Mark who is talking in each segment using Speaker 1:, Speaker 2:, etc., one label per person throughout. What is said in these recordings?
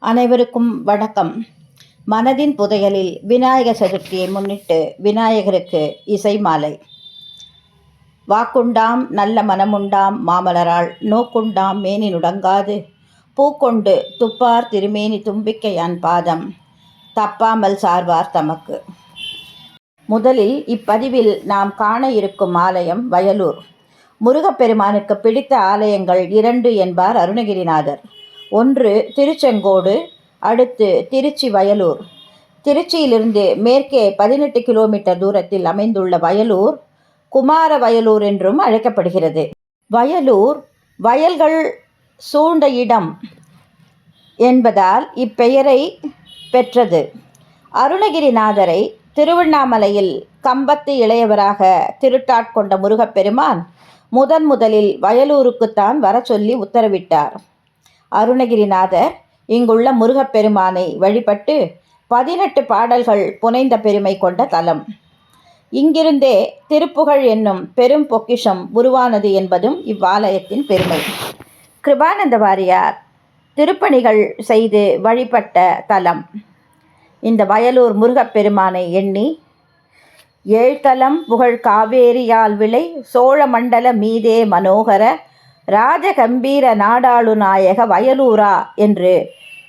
Speaker 1: அனைவருக்கும் வணக்கம். மனதின் புதையலில் விநாயகர் சதுர்த்தியை முன்னிட்டு விநாயகருக்கு இசை மாலை. வாக்குண்டாம் நல்ல மனமுண்டாம் மாமலரால் நோக்குண்டாம் மேனி நுடங்காது பூக்கொண்டு துப்பார் திருமேனி தும்பிக்கையான் பாதம் தப்பாமல் சார்வார் தமக்கு. முதலில் இப்பதிவில் நாம் காண இருக்கும் ஆலயம் வயலூர். முருகப்பெருமானுக்கு பிடித்த ஆலயங்கள் 2 என்பார் அருணகிரிநாதர். ஒன்று திருச்செங்கோடு, அடுத்து திருச்சி வயலூர். திருச்சியிலிருந்து மேற்கே 18 கிலோமீட்டர் தூரத்தில் அமைந்துள்ள வயலூர் குமார வயலூர் என்றும் அழைக்கப்படுகிறது. வயலூர் வயல்கள் சூழ்ந்த இடம் என்பதால் இப்பெயரை பெற்றது. அருணகிரிநாதரை திருவண்ணாமலையில் கம்பத்து இளையவராக திருட்டாட்கொண்ட முருகப்பெருமான் முதலில் வயலூருக்குத்தான் வர சொல்லி உத்தரவிட்டார். அருணகிரிநாதர் இங்குள்ள முருகப்பெருமானை வழிபட்டு 18 பாடல்கள் புனைந்த பெருமை கொண்ட தலம். இங்கிருந்தே திருப்புகழ் என்னும் பெரும் பொக்கிஷம் உருவானது என்பதும் இவ்வாலயத்தின் பெருமை. கிருபானந்த வாரியார் திருப்பணிகள் செய்து வழிபட்ட தலம் இந்த வயலூர் முருகப்பெருமானை எண்ணி ஏழ்தலம் புகழ் காவேரியால் விளை சோழ மண்டல மீதே மனோகர ராஜகம்பீர நாடாளு நாயக வயலூரா என்று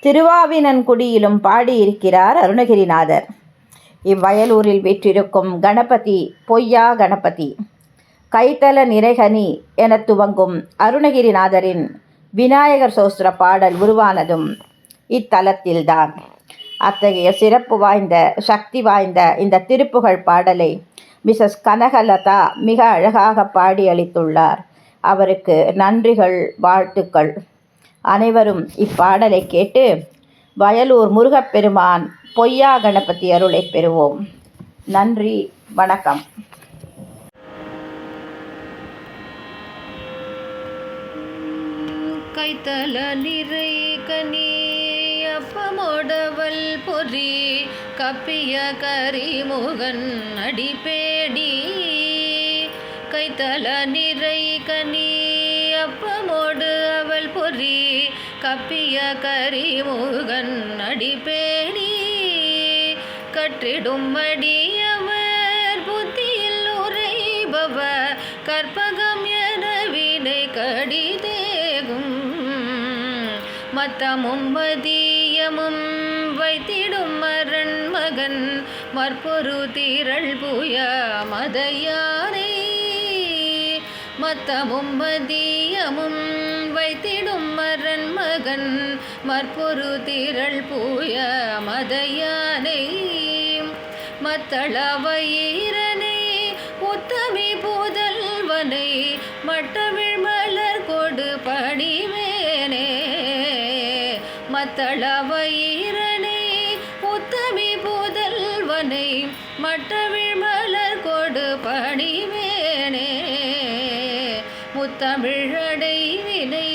Speaker 1: திருவாவினன்குடியிலும் பாடியிருக்கிறார் அருணகிரிநாதர். இவ்வயலூரில் வீற்றிருக்கும் கணபதி பொய்யா கணபதி. கைத்தல நிறைகனி என துவங்கும் அருணகிரிநாதரின் விநாயகர் சோஸ்திர பாடல் உருவானதும் இத்தலத்தில்தான். அத்தகைய சிறப்பு வாய்ந்த சக்தி வாய்ந்த இந்த திருப்புகழ் பாடலை மிஸ்ஸஸ் கனகலதா மிக அழகாக பாடி அளித்துள்ளார். அவருக்கு நன்றிகள், வாழ்த்துக்கள். அனைவரும் இப்பாடலை கேட்டு வயலூர் முருகப்பெருமான் பொய்யா கணபதி அருளை பெறுவோம். நன்றி, வணக்கம்.
Speaker 2: கைத்தல நிறை கனி அப்பமோடவல் பொறி கப்பிய கரிமுகன் அடிப்பேடி. கைத்தல நிறை கனி அப்பமோடு அவள் பொறி கப்பிய கரிமுகன் அடிப்பேடி. கற்றிடும் அடியவர் புத்தியில் உரைபவ கற்பகம் என வினை கடிதேகும். மத்தமும் மதியமும் வைத்திடும் மரண் மகன் மற்பொரு திரள் புய மதையானை. மத்தமும் மதியமும் வைத்திடும் மரண் மகன் மற்பொரு திரள் புய மதையானை. மத்தள வயிரனை உத்தமி புதல்வனை மட்டவிழ் மலர் கொடு பணிவேனே. மத்தள வயிரனை உத்தமி புதல்வனை மட்டவிழ் மலர் கொடு பணிவேனே. முத்தமிழடை வினை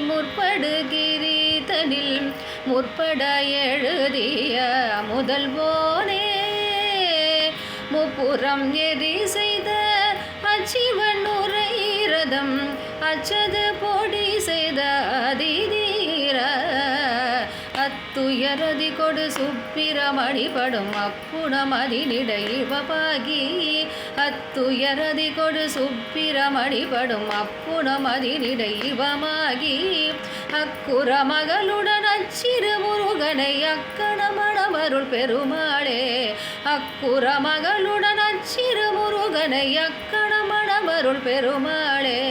Speaker 2: முற்படுகிரிதனில் முற்பட எழுதிய முதல்வோனே. முப்புறம் எரி செய்த அச்சிவன் உரைரதம் அச்சது பொடி செய்த அதிதீர. அத்துயரதி கொடு சுப்பிரமணிபடும் அப்புணம் அதினிடையிவபாகி. அத்துயரதி கொடு சுப்பிரமணிபடும் அப்புணம் அதினிடையிவமாகி. அக்குற மகளுடன் அச்சிறு முருகனை அக்கணமணமருள் பெருமாளே. அக்குற மகளுடன் அச்சிறு முருகனை அக்கணமணமருள் பெருமாளே.